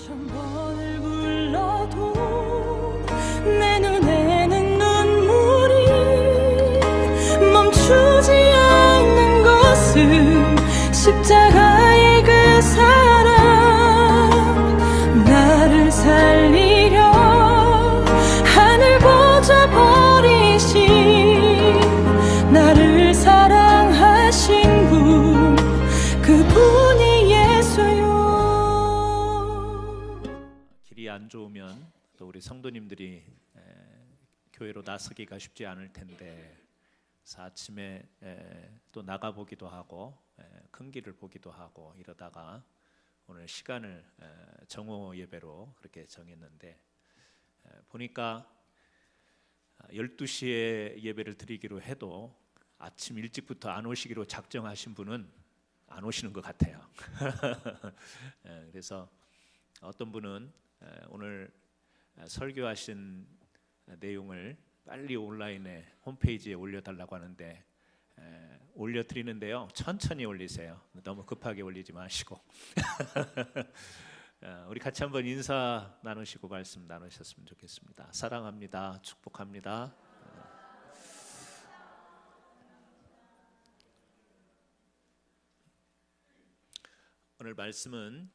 천 번을 불러도 내 눈에는 눈물이 멈추지 않는 것은 십자가의 그 사랑, 나를 살리려 하늘 보좌 버리신, 나를 사랑하신 분, 그분이 예수요. 길이 안 좋으면 또 우리 성도님들이 교회로 나서기가 쉽지 않을 텐데, 그래서 아침에 또 나가보기도 하고 큰 길을 보기도 하고 이러다가 오늘 시간을 정오 예배로 그렇게 정했는데, 보니까 12시에 예배를 드리기로 해도 아침 일찍부터 안 오시기로 작정하신 분은 안 오시는 것 같아요. 그래서 어떤 분은 오늘 설교하신 내용을 빨리 온라인에 홈페이지에 올려달라고 하는데, 올려드리는데요, 천천히 올리세요. 너무 급하게 올리지 마시고. 우리 같이 한번 인사 나누시고 말씀 나누셨으면 좋겠습니다. 사랑합니다. 축복합니다. 오늘 말씀은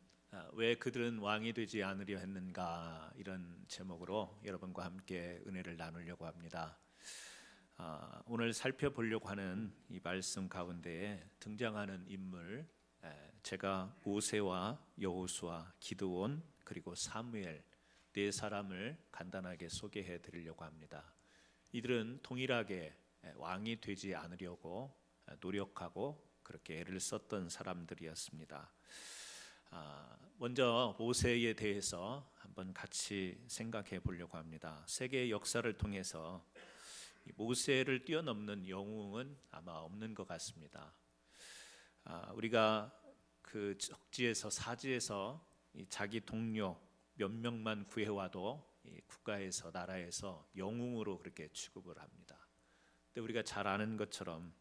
왜 그들은 왕이 되지 않으려 했는가, 이런 제목으로 여러분과 함께 은혜를 나누려고 합니다. 오늘 살펴보려고 하는 이 말씀 가운데에 등장하는 인물, 제가 모세와 여호수아, 기드온 그리고 사무엘 네 사람을 간단하게 소개해 드리려고 합니다. 이들은 동일하게 왕이 되지 않으려고 노력하고 그렇게 애를 썼던 사람들이었습니다. 먼저 모세에 대해서 한번 같이 생각해 보려고 합니다. 세계의 역사를 통해서 모세를 뛰어넘는 영웅은 아마 없는 것 같습니다. 우리가 그 적지에서 사지에서 자기 동료 몇 명만 구해와도 국가에서 나라에서 영웅으로 그렇게 취급을 합니다. 근데 우리가 잘 아는 것처럼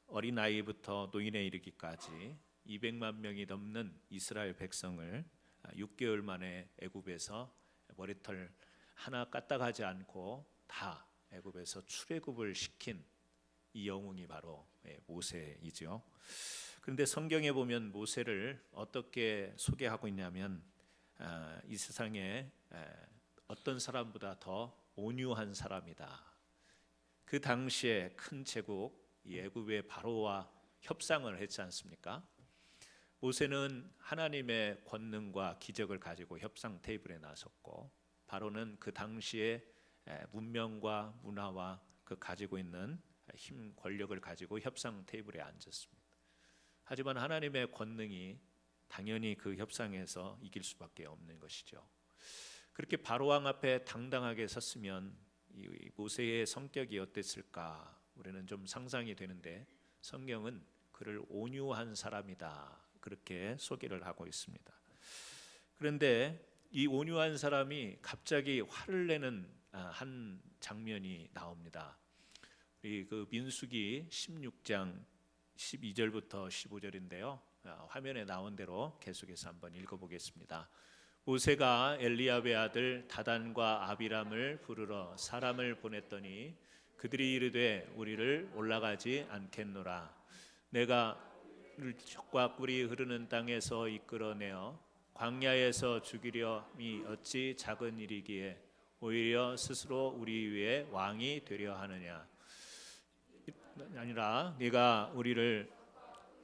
어린아이부터 노인에 이르기까지 200만 명이 넘는 이스라엘 백성을 6개월 만에 애굽에서 머리털 하나 까딱하지 않고 다 애굽에서 출애굽을 시킨 이 영웅이 바로 모세이죠. 그런데 성경에 보면 모세를 어떻게 소개하고 있냐면, 이 세상에 어떤 사람보다 더 온유한 사람이다. 그 당시에 큰 제국 애굽의 바로와 협상을 했지 않습니까? 모세는 하나님의 권능과 기적을 가지고 협상 테이블에 나섰고, 바로는 그 당시에 문명과 문화와 그 가지고 있는 힘, 권력을 가지고 협상 테이블에 앉았습니다. 하지만 하나님의 권능이 당연히 그 협상에서 이길 수밖에 없는 것이죠. 그렇게 바로왕 앞에 당당하게 섰으면 이 모세의 성격이 어땠을까, 우리는 좀 상상이 되는데, 성경은 그를 온유한 사람이다, 그렇게 소개를 하고 있습니다. 그런데 이 온유한 사람이 갑자기 화를 내는 한 장면이 나옵니다. 우리 그 민수기 16장 12절부터 15절인데요. 화면에 나온 대로 계속해서 한번 읽어보겠습니다. 모세가 엘리압의 아들 다단과 아비람을 부르러 사람을 보냈더니 그들이 이르되 우리를 올라가지 않겠노라. 내가 젖과 꿀이 흐르는 땅에서 이끌어내어 광야에서 죽이려니 어찌 작은 일이기에 오히려 스스로 우리 위에 왕이 되려 하느냐. 아니라 네가 우리를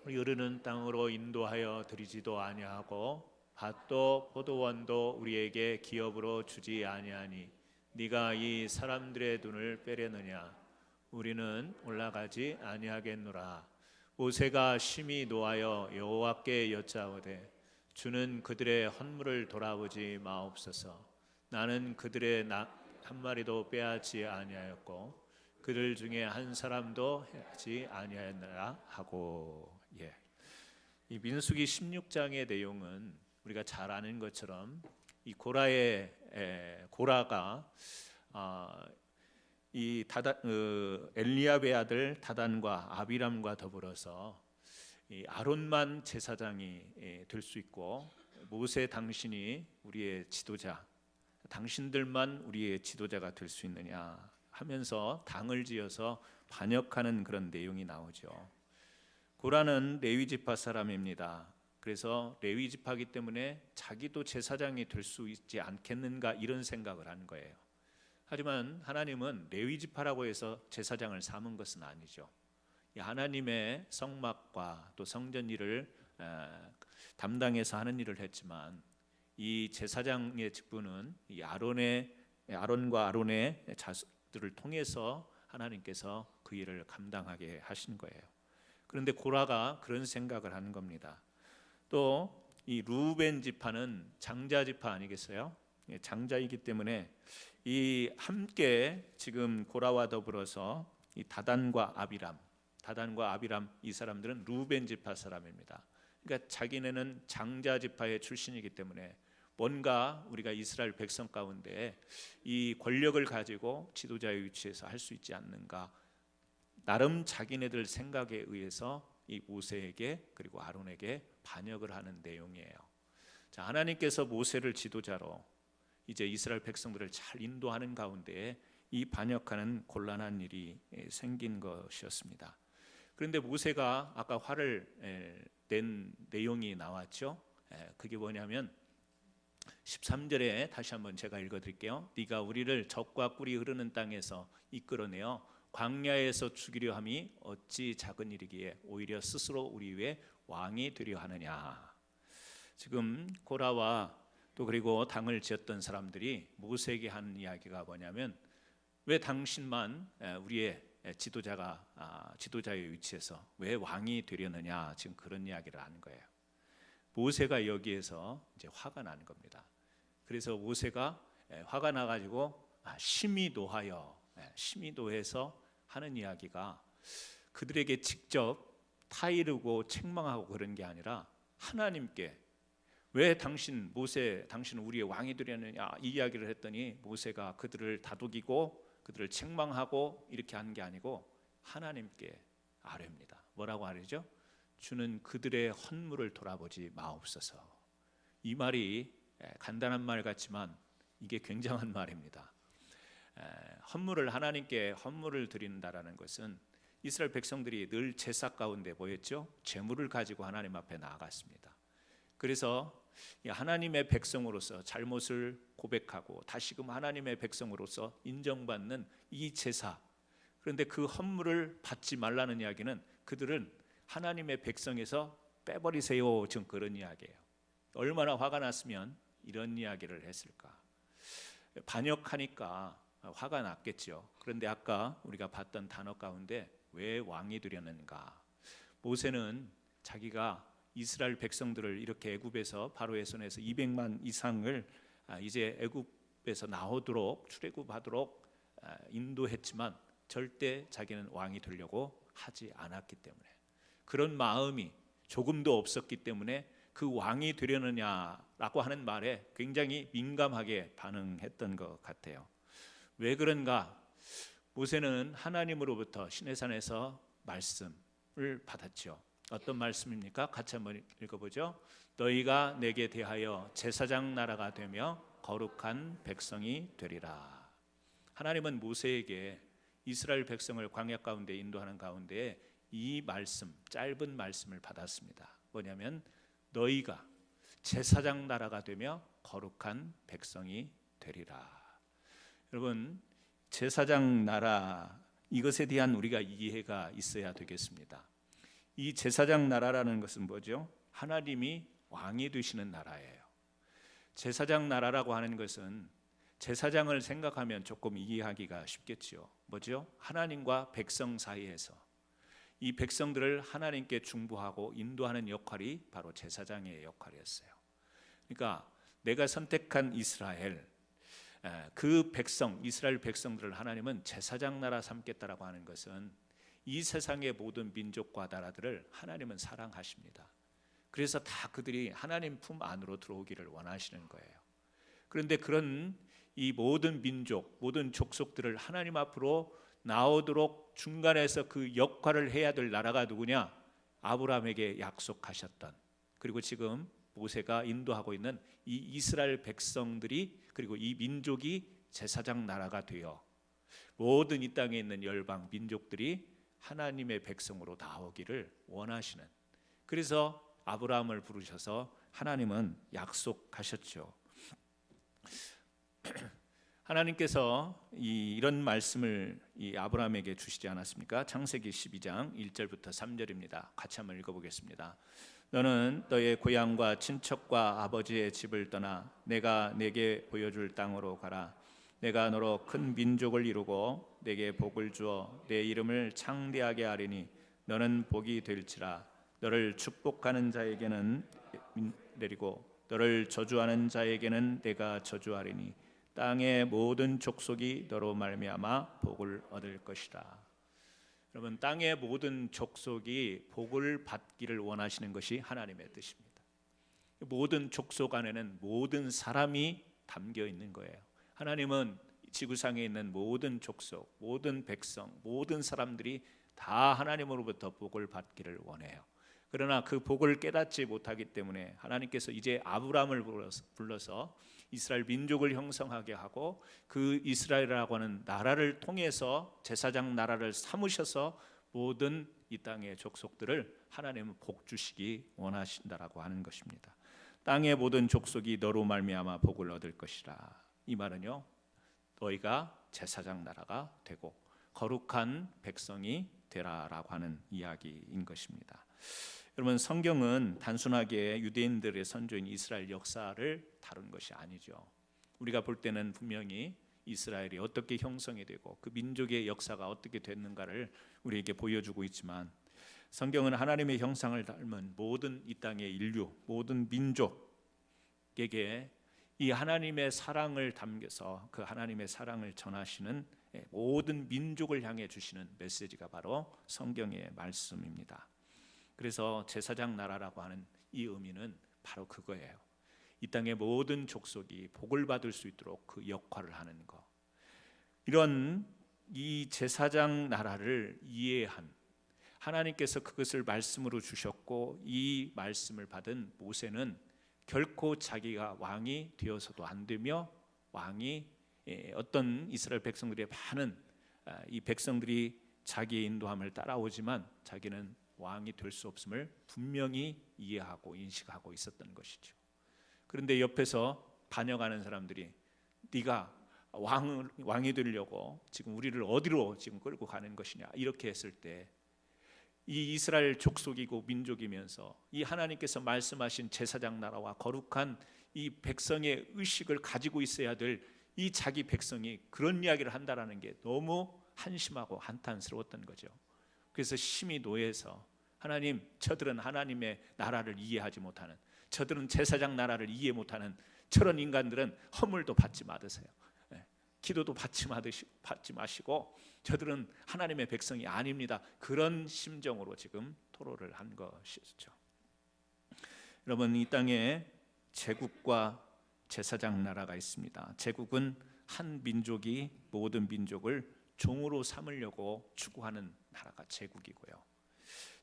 흐르는 땅으로 인도하여 드리지도 아니하고 밭도 포도원도 우리에게 기업으로 주지 아니하니 네가 이 사람들의 눈을 빼려느냐. 우리는 올라가지 아니하겠노라. 모세가 심히 노하여 여호와께 여짜오되 주는 그들의 헌물을 돌아보지 마옵소서. 나는 그들의 한 마리도 빼앗지 아니하였고 그들 중에 한 사람도 하지 아니하였느라 하고. 이 민수기 16장의 내용은 우리가 잘 아는 것처럼 이 고라가 이 엘리압의 아들 다단과 아비람과 더불어서 이 아론만 제사장이 될 수 있고 모세 당신이 우리의 지도자, 당신들만 우리의 지도자가 될 수 있느냐 하면서 당을 지어서 반역하는 그런 내용이 나오죠. 고라는 레위 지파 사람입니다. 그래서 레위 지파이기 때문에 자기도 제사장이 될 수 있지 않겠는가 이런 생각을 한 거예요. 하지만 하나님은 레위 지파라고 해서 제사장을 삼은 것은 아니죠. 하나님의 성막과 또 성전 일을 담당해서 하는 일을 했지만 이 제사장의 직분은 이 아론과 아론의 자손들을 통해서 하나님께서 그 일을 감당하게 하신 거예요. 그런데 고라가 그런 생각을 하는 겁니다. 또 이 루벤 지파는 장자 지파 아니겠어요? 장자이기 때문에 이 함께 지금 고라와 더불어서 이 다단과 아비람 이 사람들은 루벤 지파 사람입니다. 그러니까 자기네는 장자 지파의 출신이기 때문에 뭔가 우리가 이스라엘 백성 가운데 이 권력을 가지고 지도자의 위치에서 할 수 있지 않는가, 나름 자기네들 생각에 의해서 이 모세에게 그리고 아론에게 반역을 하는 내용이에요. 자, 하나님께서 모세를 지도자로 이제 이스라엘 백성들을 잘 인도하는 가운데 이 반역하는 곤란한 일이 생긴 것이었습니다. 그런데 모세가 아까 화를 낸 내용이 나왔죠. 그게 뭐냐면 13절에 다시 한번 제가 읽어드릴게요. 네가 우리를 적과 꿀이 흐르는 땅에서 이끌어내어 광야에서 죽이려 함이 어찌 작은 일이기에 오히려 스스로 우리 위에 왕이 되려 하느냐. 지금 고라와 또 그리고 당을 지었던 사람들이 모세에게 한 이야기가 뭐냐면 왜 당신만 우리의 지도자의 위치에서 왜 왕이 되려느냐, 지금 그런 이야기를 하는 거예요. 모세가 여기에서 이제 화가 나는 겁니다. 그래서 모세가 화가 나가지고 심히 노해서 하는 이야기가 그들에게 직접 타이르고 책망하고 그런 게 아니라 하나님께 왜 당신은 우리의 왕이 되려느냐 이 이야기를 했더니 모세가 그들을 다독이고 그들을 책망하고 이렇게 하는 게 아니고 하나님께 아뢰입니다. 뭐라고 아뢰죠? 주는 그들의 헌물을 돌아보지 마옵소서. 이 말이 간단한 말 같지만 이게 굉장한 말입니다. 하나님께 헌물을 드린다라는 것은 이스라엘 백성들이 늘 제사 가운데 뭐였죠? 제물을 가지고 하나님 앞에 나아갔습니다. 그래서 하나님의 백성으로서 잘못을 고백하고 다시금 하나님의 백성으로서 인정받는 이 제사, 그런데 그 헌물을 받지 말라는 이야기는 그들은 하나님의 백성에서 빼버리세요, 지금 그런 이야기예요. 얼마나 화가 났으면 이런 이야기를 했을까. 반역하니까 화가 났겠죠. 그런데 아까 우리가 봤던 단어 가운데 왜 왕이 되려는가. 모세는 자기가 이스라엘 백성들을 이렇게 애굽에서 바로의 손에서 200만 이상을 이제 애굽에서 나오도록 출애굽하도록 인도했지만 절대 자기는 왕이 되려고 하지 않았기 때문에, 그런 마음이 조금도 없었기 때문에 그 왕이 되려느냐라고 하는 말에 굉장히 민감하게 반응했던 것 같아요. 왜 그런가? 모세는 하나님으로부터 시내산에서 말씀을 받았죠. 어떤 말씀입니까? 같이 한번 읽어보죠. 너희가 내게 대하여 제사장 나라가 되며 거룩한 백성이 되리라. 하나님은 모세에게 이스라엘 백성을 광야 가운데 인도하는 가운데 이 말씀, 짧은 말씀을 받았습니다. 뭐냐면 너희가 제사장 나라가 되며 거룩한 백성이 되리라. 여러분, 제사장 나라, 이것에 대한 우리가 이해가 있어야 되겠습니다. 이 제사장 나라라는 것은 뭐죠? 하나님이 왕이 되시는 나라예요. 제사장 나라라고 하는 것은 제사장을 생각하면 조금 이해하기가 쉽겠지요. 뭐죠? 하나님과 백성 사이에서 이 백성들을 하나님께 중보하고 인도하는 역할이 바로 제사장의 역할이었어요. 그러니까 내가 선택한 이스라엘, 그 백성, 이스라엘 백성들을 하나님은 제사장 나라 삼겠다라고 하는 것은 이 세상의 모든 민족과 나라들을 하나님은 사랑하십니다. 그래서 다 그들이 하나님 품 안으로 들어오기를 원하시는 거예요. 그런데 그런 이 모든 민족, 모든 족속들을 하나님 앞으로 나오도록 중간에서 그 역할을 해야 될 나라가 누구냐? 아브라함에게 약속하셨던, 그리고 지금 모세가 인도하고 있는 이 이스라엘 백성들이, 그리고 이 민족이 제사장 나라가 되어 모든 이 땅에 있는 열방 민족들이 하나님의 백성으로 나오기를 원하시는, 그래서 아브라함을 부르셔서 하나님은 약속하셨죠. 하나님께서 이런 말씀을 이 아브라함에게 주시지 않았습니까? 창세기 12장 1절부터 3절입니다. 같이 한번 읽어보겠습니다. 너는 너의 고향과 친척과 아버지의 집을 떠나 내가 내게 보여줄 땅으로 가라. 내가 너로 큰 민족을 이루고 내게 복을 주어 내 이름을 창대하게 하리니 너는 복이 될지라. 너를 축복하는 자에게는 내리고 너를 저주하는 자에게는 내가 저주하리니 땅의 모든 족속이 너로 말미암아 복을 얻을 것이라. 여러분, 땅의 모든 족속이 복을 받기를 원하시는 것이 하나님의 뜻입니다. 모든 족속 안에는 모든 사람이 담겨 있는 거예요. 하나님은 지구상에 있는 모든 족속, 모든 백성, 모든 사람들이 다 하나님으로부터 복을 받기를 원해요. 그러나 그 복을 깨닫지 못하기 때문에 하나님께서 이제 아브라함을 불러서 이스라엘 민족을 형성하게 하고 그 이스라엘이라고 하는 나라를 통해서 제사장 나라를 삼으셔서 모든 이 땅의 족속들을 하나님은 복 주시기 원하신다라고 하는 것입니다. 땅의 모든 족속이 너로 말미암아 복을 얻을 것이라. 이 말은요, 너희가 제사장 나라가 되고 거룩한 백성이 되라라고 하는 이야기인 것입니다. 여러분, 성경은 단순하게 유대인들의 선조인 이스라엘 역사를 다룬 것이 아니죠. 우리가 볼 때는 분명히 이스라엘이 어떻게 형성이 되고 그 민족의 역사가 어떻게 됐는가를 우리에게 보여주고 있지만, 성경은 하나님의 형상을 닮은 모든 이 땅의 인류, 모든 민족에게 이 하나님의 사랑을 담겨서 그 하나님의 사랑을 전하시는, 모든 민족을 향해 주시는 메시지가 바로 성경의 말씀입니다. 그래서 제사장 나라라고 하는 이 의미는 바로 그거예요. 이 땅의 모든 족속이 복을 받을 수 있도록 그 역할을 하는 것. 이런 이 제사장 나라를 이해한 하나님께서 그것을 말씀으로 주셨고, 이 말씀을 받은 모세는 결코 자기가 왕이 되어서도 안 되며, 왕이 어떤 이스라엘 백성들의 많은 이 백성들이 자기의 인도함을 따라오지만 자기는 왕이 될 수 없음을 분명히 이해하고 인식하고 있었던 것이죠. 그런데 옆에서 반역하는 사람들이 네가 왕이 되려고 지금 우리를 어디로 지금 끌고 가는 것이냐, 이렇게 했을 때 이 이스라엘 족속이고 민족이면서 이 하나님께서 말씀하신 제사장 나라와 거룩한 이 백성의 의식을 가지고 있어야 될 이 자기 백성이 그런 이야기를 한다라는 게 너무 한심하고 한탄스러웠던 거죠. 그래서 심히 노해서 하나님, 저들은 하나님의 나라를 이해하지 못하는, 저들은 제사장 나라를 이해 못하는 저런 인간들은 허물도 받지 마세요. 기도도 받지 마시고 저들은 하나님의 백성이 아닙니다. 그런 심정으로 지금 토로를 한 것이죠. 여러분, 이 땅에 제국과 제사장 나라가 있습니다. 제국은 한 민족이 모든 민족을 종으로 삼으려고 추구하는 나라가 제국이고요.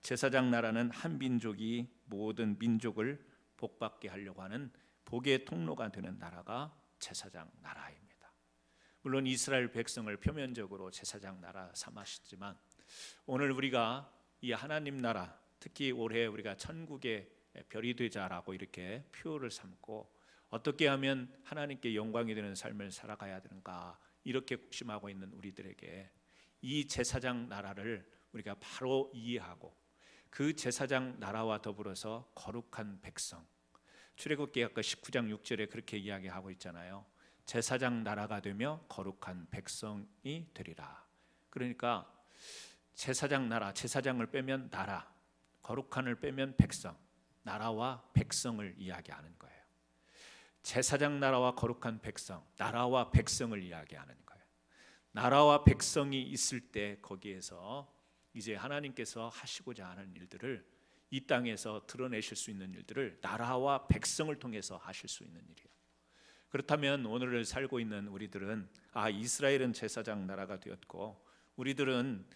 제사장 나라는 한 민족이 모든 민족을 복받게 하려고 하는 복의 통로가 되는 나라가 제사장 나라입니다. 물론 이스라엘 백성을 표면적으로 제사장 나라 삼았지만, 오늘 우리가 이 하나님 나라, 특히 올해 우리가 천국의 별이 되자라고 이렇게 표를 삼고 어떻게 하면 하나님께 영광이 되는 삶을 살아가야 되는가, 이렇게 고심하고 있는 우리들에게 이 제사장 나라를 우리가 바로 이해하고 그 제사장 나라와 더불어서 거룩한 백성, 출애굽기 아까 19장 6절에 그렇게 이야기하고 있잖아요. 제사장 나라가 되며 거룩한 백성이 되리라. 그러니까 제사장 나라, 제사장을 빼면 나라, 거룩한을 빼면 백성, 나라와 백성을 이야기하는 거예요. 제사장 나라와 거룩한 백성, 나라와 백성을 이야기하는 거예요. 나라와 백성이 있을 때 거기에서 이제 하나님께서 하시고자 하는 일들을, 이 땅에서 드러내실 수 있는 일들을 나라와 백성을 통해서 하실 수 있는 일이에요. 그렇다면 오늘을 살고 있는 우리들은 이스라엘은 제사장 나라가 되었고, 우리들은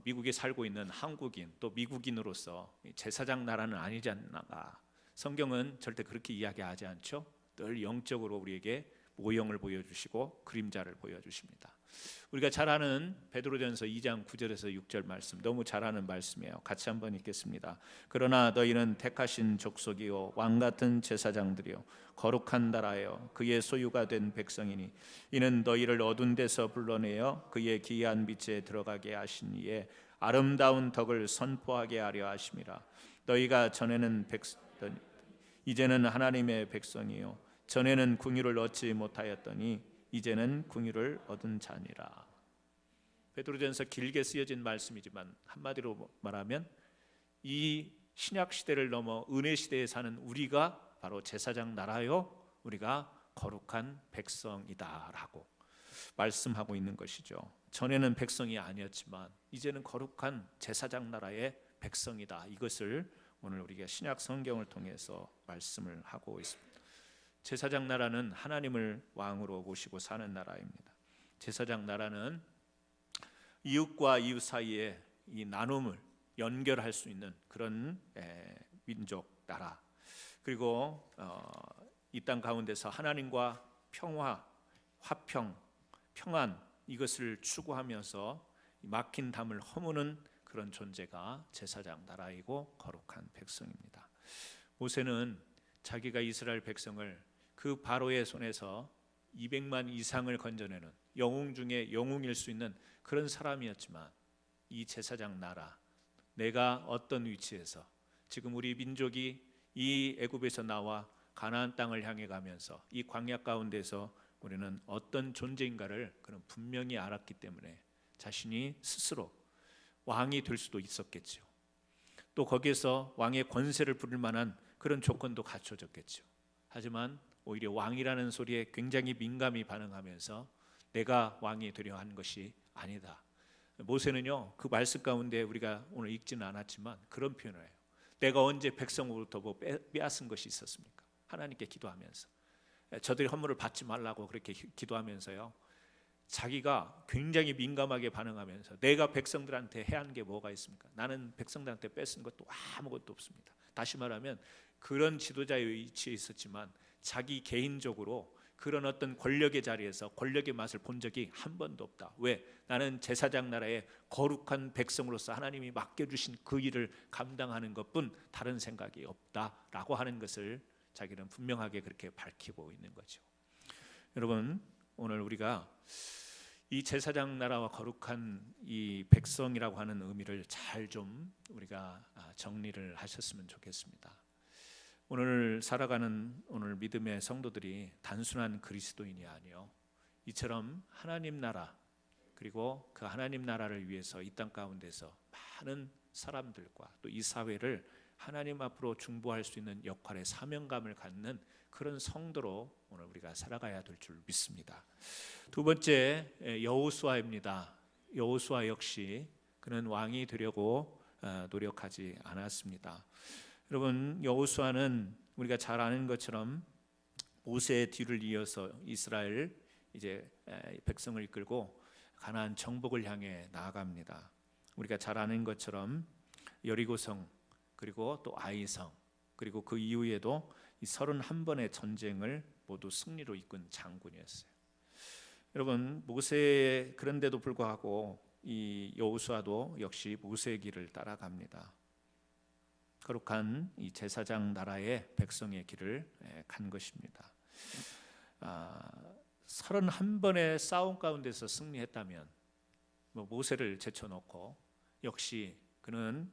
미국에 살고 있는 한국인, 또 미국인으로서 제사장 나라는 아니지 않나 성경은 절대 그렇게 이야기하지 않죠. 늘 영적으로 우리에게 모형을 보여주시고 그림자를 보여주십니다. 우리가 잘 아는 베드로전서 2장 9절에서 6절 말씀, 너무 잘 아는 말씀이에요. 같이 한번 읽겠습니다. 그러나 너희는 택하신 족속이요 왕같은 제사장들이요 거룩한 나라요 그의 소유가 된 백성이니 이는 너희를 어두운 데서 불러내어 그의 기이한 빛에 들어가게 하신 이에 아름다운 덕을 선포하게 하려 하심이라. 너희가 전에는 이제는 하나님의 백성이요 전에는 궁유를 얻지 못하였더니 이제는 궁유를 얻은 자니라. 베드로전서 길게 쓰여진 말씀이지만 한마디로 말하면 이 신약 시대를 넘어 은혜 시대에 사는 우리가 바로 제사장 나라요 우리가 거룩한 백성이다라고 말씀하고 있는 것이죠. 전에는 백성이 아니었지만 이제는 거룩한 제사장 나라의 백성이다. 이것을 오늘 우리가 신약 성경을 통해서 말씀을 하고 있습니다. 제사장 나라는 하나님을 왕으로 모시고 사는 나라입니다. 제사장 나라는 이웃과 이웃 사이에 이 나눔을 연결할 수 있는 그런 민족 나라. 그리고 이 땅 가운데서 하나님과 평화, 화평, 평안 이것을 추구하면서 막힌 담을 허무는 그런 존재가 제사장 나라이고 거룩한 백성입니다. 모세는 자기가 이스라엘 백성을 그 바로의 손에서 200만 이상을 건져내는 영웅 중에 영웅일 수 있는 그런 사람이었지만 이 제사장 나라, 내가 어떤 위치에서 지금 우리 민족이 이 애굽에서 나와 가나안 땅을 향해 가면서 이 광야 가운데서 우리는 어떤 존재인가를 그는 분명히 알았기 때문에 자신이 스스로 왕이 될 수도 있었겠죠. 또 거기에서 왕의 권세를 부릴 만한 그런 조건도 갖춰졌겠죠. 하지만 오히려 왕이라는 소리에 굉장히 민감히 반응하면서 내가 왕이 되려 한 것이 아니다. 모세는요 그 말씀 가운데 우리가 오늘 읽지는 않았지만 그런 표현을 해요. 내가 언제 백성으로부터 뭐 빼앗은 것이 있었습니까? 하나님께 기도하면서 저들이 헌물을 받지 말라고 그렇게 기도하면서요 자기가 굉장히 민감하게 반응하면서 내가 백성들한테 해야 하는 게 뭐가 있습니까? 나는 백성들한테 뺏은 것도 아무것도 없습니다. 다시 말하면 그런 지도자의 위치에 있었지만 자기 개인적으로 그런 어떤 권력의 자리에서 권력의 맛을 본 적이 한 번도 없다. 왜? 나는 제사장 나라의 거룩한 백성으로서 하나님이 맡겨주신 그 일을 감당하는 것뿐 다른 생각이 없다라고 하는 것을 자기는 분명하게 그렇게 밝히고 있는 거죠. 여러분 오늘 우리가 이 제사장 나라와 거룩한 이 백성이라고 하는 의미를 잘 좀 우리가 정리를 하셨으면 좋겠습니다. 오늘 살아가는 오늘 믿음의 성도들이 단순한 그리스도인이 아니요 이처럼 하나님 나라 그리고 그 하나님 나라를 위해서 이 땅 가운데서 많은 사람들과 또 이 사회를 하나님 앞으로 중보할 수 있는 역할의 사명감을 갖는 그런 성도로 오늘 우리가 살아가야 될 줄 믿습니다. 두 번째 여호수아입니다. 여호수아 역시 그는 왕이 되려고 노력하지 않았습니다. 여러분 여호수아는 우리가 잘 아는 것처럼 모세의 뒤를 이어서 이스라엘 이제 백성을 이끌고 가나안 정복을 향해 나아갑니다. 우리가 잘 아는 것처럼 여리고성 그리고 또 아이성 그리고 그 이후에도 이 31번의 전쟁을 모두 승리로 이끈 장군이었어요. 여러분 모세 그런데도 불구하고 이 여호수아도 역시 모세의 길을 따라갑니다. 거룩한 이 제사장 나라의 백성의 길을 간 것입니다. 31번의 싸움 가운데서 승리했다면 모세를 제쳐놓고 역시 그는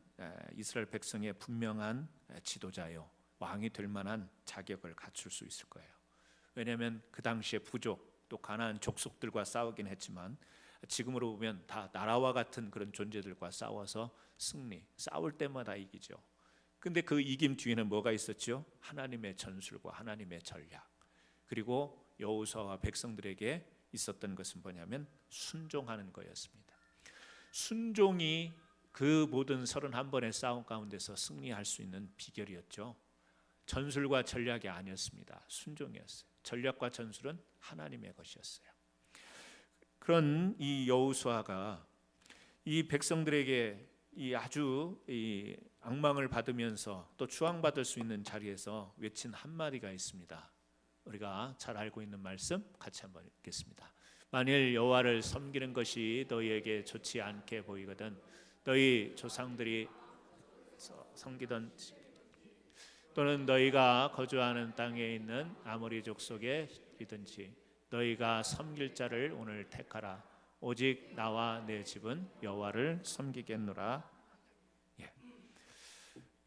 이스라엘 백성의 분명한 지도자요 왕이 될 만한 자격을 갖출 수 있을 거예요. 왜냐하면 그 당시에 부족 또 가나안 족속들과 싸우긴 했지만 지금으로 보면 다 나라와 같은 그런 존재들과 싸워서 싸울 때마다 이기죠. 근데 그 이김 뒤에는 뭐가 있었죠? 하나님의 전술과 하나님의 전략 그리고 여호수아와 백성들에게 있었던 것은 뭐냐면 순종하는 거였습니다. 순종이 그 모든 31번의 싸움 가운데서 승리할 수 있는 비결이었죠. 전술과 전략이 아니었습니다. 순종이었어요. 전략과 전술은 하나님의 것이었어요. 그런 이 여호수아가 이 백성들에게 이 아주 이 앙망을 받으면서 또 추앙받을 수 있는 자리에서 외친 한마디가 있습니다. 우리가 잘 알고 있는 말씀 같이 한번 읽겠습니다. 만일 여호와를 섬기는 것이 너희에게 좋지 않게 보이거든 너희 조상들이 섬기던 또는 너희가 거주하는 땅에 있는 아모리 족속이든지 너희가 섬길 자를 오늘 택하라. 오직 나와 내 집은 여호와를 섬기겠노라.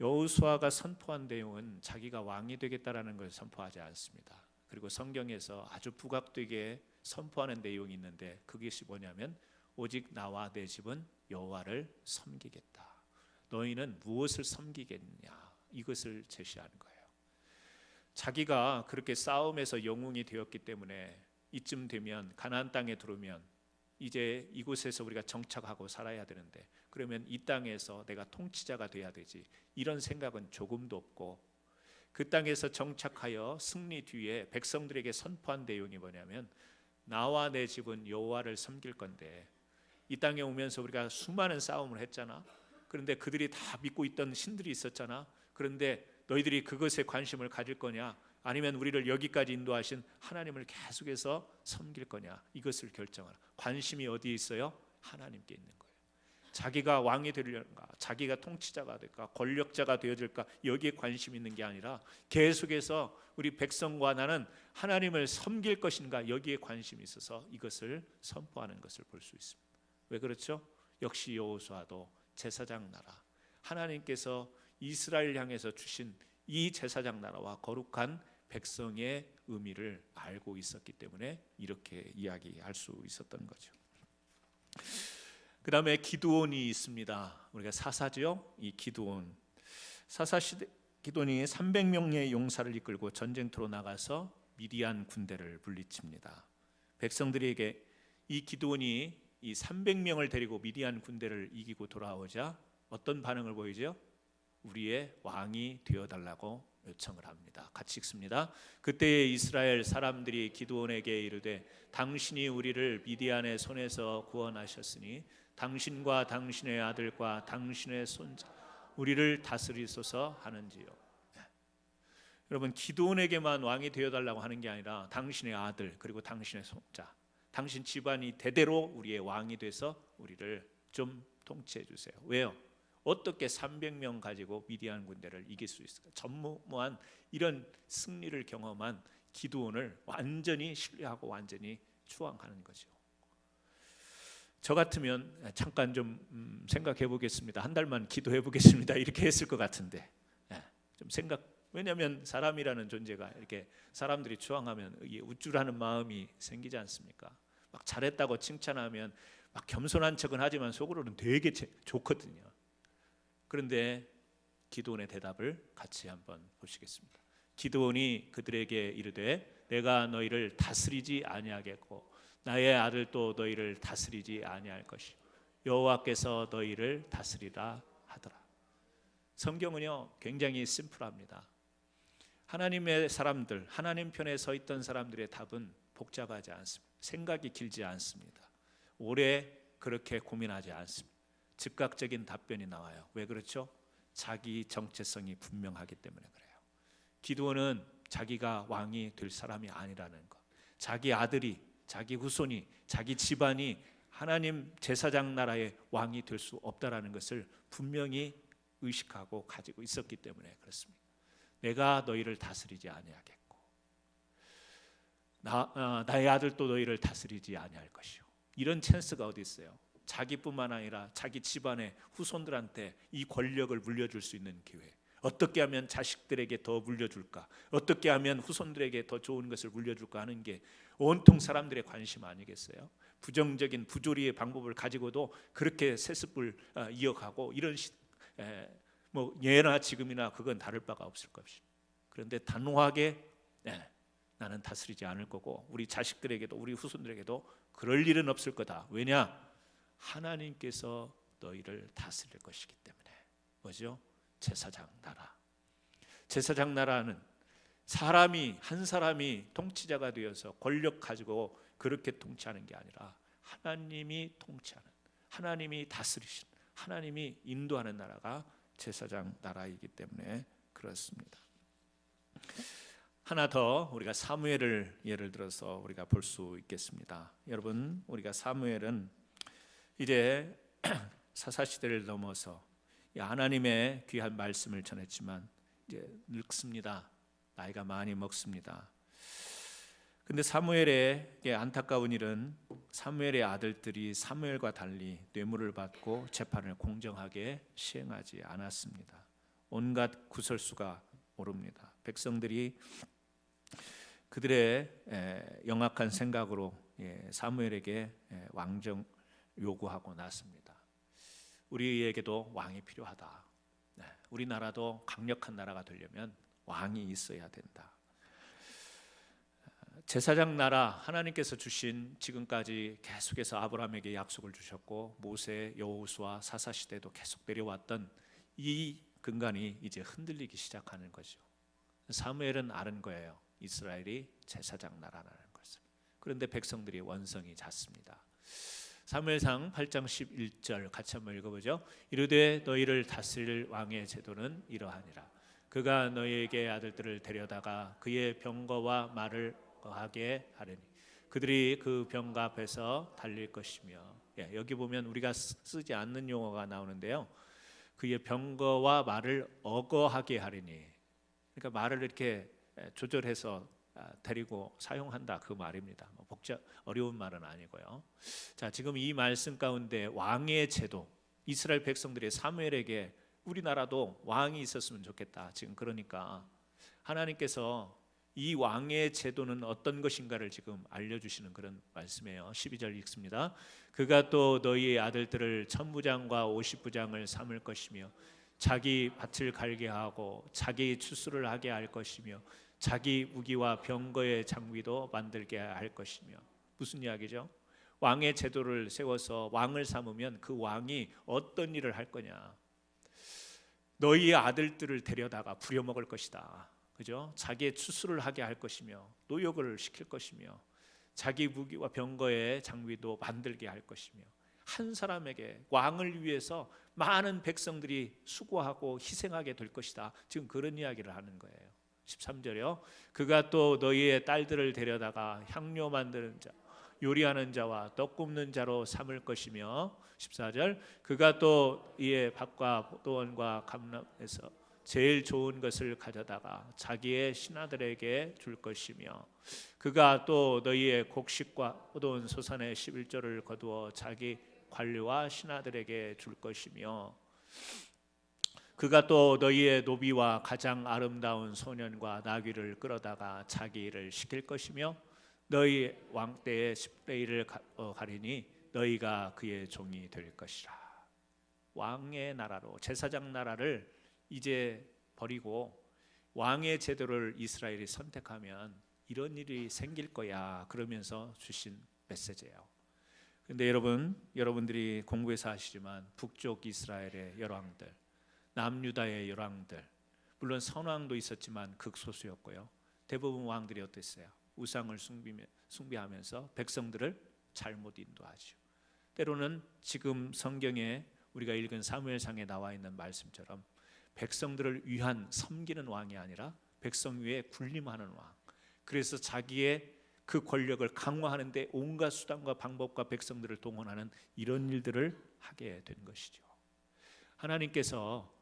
여호수아가 선포한 내용은 자기가 왕이 되겠다라는 것을 선포하지 않습니다. 그리고 성경에서 아주 부각되게 선포하는 내용이 있는데 그것이 뭐냐면 오직 나와 내 집은 여호와를 섬기겠다. 너희는 무엇을 섬기겠냐 이것을 제시하는 거예요. 자기가 그렇게 싸움에서 영웅이 되었기 때문에 이쯤 되면 가나안 땅에 들어오면 이제 이곳에서 우리가 정착하고 살아야 되는데 그러면 이 땅에서 내가 통치자가 돼야 되지 이런 생각은 조금도 없고 그 땅에서 정착하여 승리 뒤에 백성들에게 선포한 내용이 뭐냐면 나와 내 집은 여호와를 섬길 건데 이 땅에 오면서 우리가 수많은 싸움을 했잖아. 그런데 그들이 다 믿고 있던 신들이 있었잖아. 그런데 너희들이 그것에 관심을 가질 거냐 아니면 우리를 여기까지 인도하신 하나님을 계속해서 섬길 거냐 이것을 결정하라. 관심이 어디에 있어요? 하나님께 있는 거예요. 자기가 왕이 되려는가 자기가 통치자가 될까 권력자가 되어질까 여기에 관심이 있는 게 아니라 계속해서 우리 백성과 나는 하나님을 섬길 것인가 여기에 관심이 있어서 이것을 선포하는 것을 볼 수 있습니다. 왜 그렇죠? 역시 여호수아도 제사장 나라 하나님께서 이스라엘 향해서 주신 이 제사장 나라와 거룩한 백성의 의미를 알고 있었기 때문에 이렇게 이야기할 수 있었던 거죠. 그 다음에 기드온이 있습니다. 우리가 사사죠. 이 기드온 사사 시대 기드온이 300명의 용사를 이끌고 전쟁터로 나가서 미디안 군대를 물리칩니다. 백성들에게 이 기드온이 이 300명을 데리고 미디안 군대를 이기고 돌아오자 어떤 반응을 보이죠? 우리의 왕이 되어달라고 요청을 합니다. 같이 읽습니다. 그때 이스라엘 사람들이 기드온에게 이르되 당신이 우리를 미디안의 손에서 구원하셨으니 당신과 당신의 아들과 당신의 손자 우리를 다스리소서 하는지요. 여러분 기드온에게만 왕이 되어달라고 하는 게 아니라 당신의 아들 그리고 당신의 손자 당신 집안이 대대로 우리의 왕이 돼서 우리를 좀 통치해 주세요. 왜요? 어떻게 300명 가지고 미디안 군대를 이길 수 있을까? 전무한 이런 승리를 경험한 기드온을 완전히 신뢰하고 완전히 추앙하는 거죠. 저 같으면 잠깐 좀 생각해 보겠습니다. 한 달만 기도해 보겠습니다. 이렇게 했을 것 같은데 좀 왜냐하면 사람이라는 존재가 이렇게 사람들이 추앙하면 우쭐하는 마음이 생기지 않습니까? 막 잘했다고 칭찬하면 막 겸손한 척은 하지만 속으로는 되게 좋거든요. 그런데 기드온의 대답을 같이 한번 보시겠습니다. 기드온이 그들에게 이르되 내가 너희를 다스리지 아니하겠고 나의 아들도 너희를 다스리지 아니할 것이요 여호와께서 너희를 다스리라 하더라. 성경은요 굉장히 심플합니다. 하나님의 사람들, 하나님 편에 서 있던 사람들의 답은 복잡하지 않습니다. 생각이 길지 않습니다. 오래 그렇게 고민하지 않습니다. 즉각적인 답변이 나와요. 왜 그렇죠? 자기 정체성이 분명하기 때문에 그래요. 기드온은 자기가 왕이 될 사람이 아니라는 것, 자기 아들이, 자기 후손이, 자기 집안이 하나님 제사장 나라의 왕이 될 수 없다라는 것을 분명히 의식하고 가지고 있었기 때문에 그렇습니다. 내가 너희를 다스리지 아니하겠고 나의 아들도 너희를 다스리지 아니할 것이요. 이런 찬스가 어디 있어요? 자기뿐만 아니라 자기 집안의 후손들한테 이 권력을 물려줄 수 있는 기회. 어떻게 하면 자식들에게 더 물려줄까? 어떻게 하면 후손들에게 더 좋은 것을 물려줄까 하는 게 온통 사람들의 관심 아니겠어요? 부정적인 부조리의 방법을 가지고도 그렇게 세습을 이어가고 이런 뭐 예나 지금이나 그건 다를 바가 없을 것입니다. 그런데 단호하게 나는 다스리지 않을 거고 우리 자식들에게도 우리 후손들에게도 그럴 일은 없을 거다. 왜냐? 하나님께서 너희를 다스릴 것이기 때문에. 뭐죠? 제사장 나라. 제사장 나라는 한 사람이 통치자가 되어서 권력 가지고 그렇게 통치하는 게 아니라 하나님이 통치하는, 하나님이 다스리신, 하나님이 인도하는 나라가 제사장 나라이기 때문에 그렇습니다. 하나 더 우리가 사무엘을 예를 들어서 우리가 볼 수 있겠습니다. 여러분, 우리가 사무엘은 이제 사사시대를 넘어서 하나님의 귀한 말씀을 전했지만 이제 늙습니다. 나이가 많이 먹습니다. 근데 사무엘의 안타까운 일은 사무엘의 아들들이 사무엘과 달리 뇌물을 받고 재판을 공정하게 시행하지 않았습니다. 온갖 구설수가 오릅니다. 백성들이 그들의 영악한 생각으로 사무엘에게 왕정 요구하고 났습니다. 우리에게도 왕이 필요하다. 우리나라도 강력한 나라가 되려면 왕이 있어야 된다. 제사장 나라, 하나님께서 주신 지금까지 계속해서 아브라함에게 약속을 주셨고 모세, 여호수아, 사사시대도 계속 내려왔던 이 근간이 이제 흔들리기 시작하는 거죠. 사무엘은 아는 거예요. 이스라엘이 제사장 나라라는 것을. 그런데 백성들이 원성이 잦습니다. 사무엘상 8장 11절 같이 한번 읽어보죠. 이르되 너희를 다스릴 왕의 제도는 이러하니라. 그가 너희에게 아들들을 데려다가 그의 병거와 말을 하게 하리니 그들이 그 병거 앞에서 달릴 것이며, 여기 보면 우리가 쓰지 않는 용어가 나오는데요. 그의 병거와 말을 어거하게 하리니, 그러니까 말을 이렇게 조절해서 데리고 사용한다 그 말입니다. 어려운 말은 아니고요. 자, 지금 이 말씀 가운데 왕의 제도, 이스라엘 백성들이 사무엘에게 우리나라도 왕이 있었으면 좋겠다. 지금 그러니까 하나님께서 이 왕의 제도는 어떤 것인가를 지금 알려주시는 그런 말씀이에요. 12절 읽습니다. 그가 또 너희의 아들들을 천부장과 오십부장을 삼을 것이며 자기 밭을 갈게 하고 자기 추수를 하게 할 것이며 자기 무기와 병거의 장비도 만들게 할 것이며. 무슨 이야기죠? 왕의 제도를 세워서 왕을 삼으면 그 왕이 어떤 일을 할 거냐? 너희의 아들들을 데려다가 부려먹을 것이다. 그죠? 자기의 추수를 하게 할 것이며 노역을 시킬 것이며 자기 무기와 병거의 장비도 만들게 할 것이며 한 사람에게 왕을 위해서 많은 백성들이 수고하고 희생하게 될 것이다. 지금 그런 이야기를 하는 거예요. 13절이요. 그가 또 너희의 딸들을 데려다가 향료 만드는 자, 요리하는 자와 떡 굽는 자로 삼을 것이며 14절. 그가 또 이의 밭과 포도원과 감람에서 제일 좋은 것을 가져다가 자기의 신하들에게 줄 것이며 그가 또 너희의 곡식과 포도원 소산의 11조를 거두어 자기 관리와 신하들에게 줄 것이며 그가 또 너희의 노비와 가장 아름다운 소년과 나귀를 끌어다가 자기 일을 시킬 것이며 너희 왕 때의 10대 1을 가리니 너희가 그의 종이 될 것이라. 왕의 나라로, 제사장 나라를 이제 버리고 왕의 제도를 이스라엘이 선택하면 이런 일이 생길 거야, 그러면서 주신 메시지예요. 그런데 여러분들이 공부해서 아시지만 북쪽 이스라엘의 열왕들, 남유다의 열왕들, 물론 선왕도 있었지만 극소수였고요. 대부분 왕들이 어땠어요? 우상을 숭배하면서 백성들을 잘못 인도하죠. 때로는 지금 성경에 우리가 읽은 사무엘상에 나와 있는 말씀처럼 백성들을 위한 섬기는 왕이 아니라 백성 위에 군림하는 왕, 그래서 자기의 그 권력을 강화하는 데 온갖 수단과 방법과 백성들을 동원하는 이런 일들을 하게 된 것이죠. 하나님께서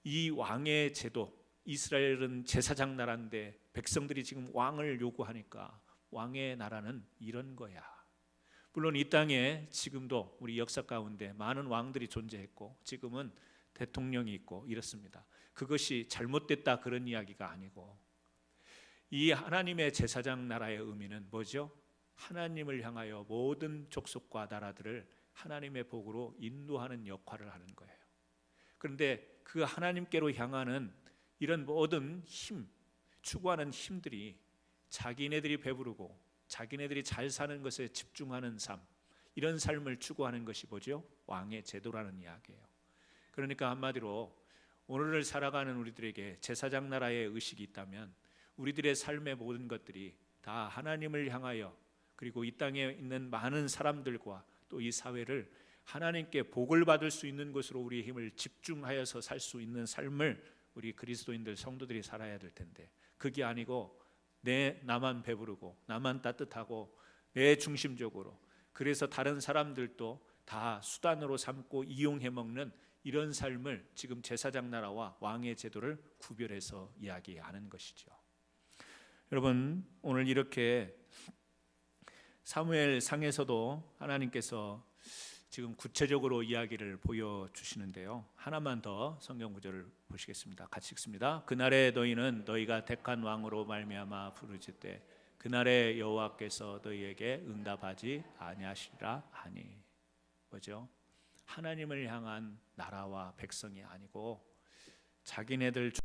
이 왕의 제도, 이스라엘은 제사장 나라인데 백성들이 지금 왕을 요구하니까 왕의 나라는 이런 거야. 물론 이 땅에 지금도 우리 역사 가운데 많은 왕들이 존재했고 지금은 대통령이 있고 이렇습니다. 그것이 잘못됐다 그런 이야기가 아니고, 이 하나님의 제사장 나라의 의미는 뭐죠? 하나님을 향하여 모든 족속과 나라들을 하나님의 복으로 인도하는 역할을 하는 거예요. 그런데 그 하나님께로 향하는 이런 모든 힘, 추구하는 힘들이 자기네들이 배부르고 자기네들이 잘 사는 것에 집중하는 삶, 이런 삶을 추구하는 것이 뭐죠? 왕의 제도라는 이야기예요. 그러니까 한마디로 오늘을 살아가는 우리들에게 제사장 나라의 의식이 있다면 우리들의 삶의 모든 것들이 다 하나님을 향하여, 그리고 이 땅에 있는 많은 사람들과 또 이 사회를 하나님께 복을 받을 수 있는 것으로 우리의 힘을 집중하여서 살 수 있는 삶을 우리 그리스도인들 성도들이 살아야 될 텐데, 그게 아니고 나만 배부르고 나만 따뜻하고 내 중심적으로, 그래서 다른 사람들도 다 수단으로 삼고 이용해 먹는 이런 삶을 지금 제사장 나라와 왕의 제도를 구별해서 이야기하는 것이죠. 여러분, 오늘 이렇게 사무엘 상에서도 하나님께서 지금 구체적으로 이야기를 보여주시는데요. 하나만 더 성경 구절을 보시겠습니다. 같이 읽습니다. 그날에 너희는 너희가 택한 왕으로 말미암아 부르짖되 그날에 여호와께서 너희에게 응답하지 아니하시리라 하니. 뭐죠? 하나님을 향한 나라와 백성이 아니고 자기네들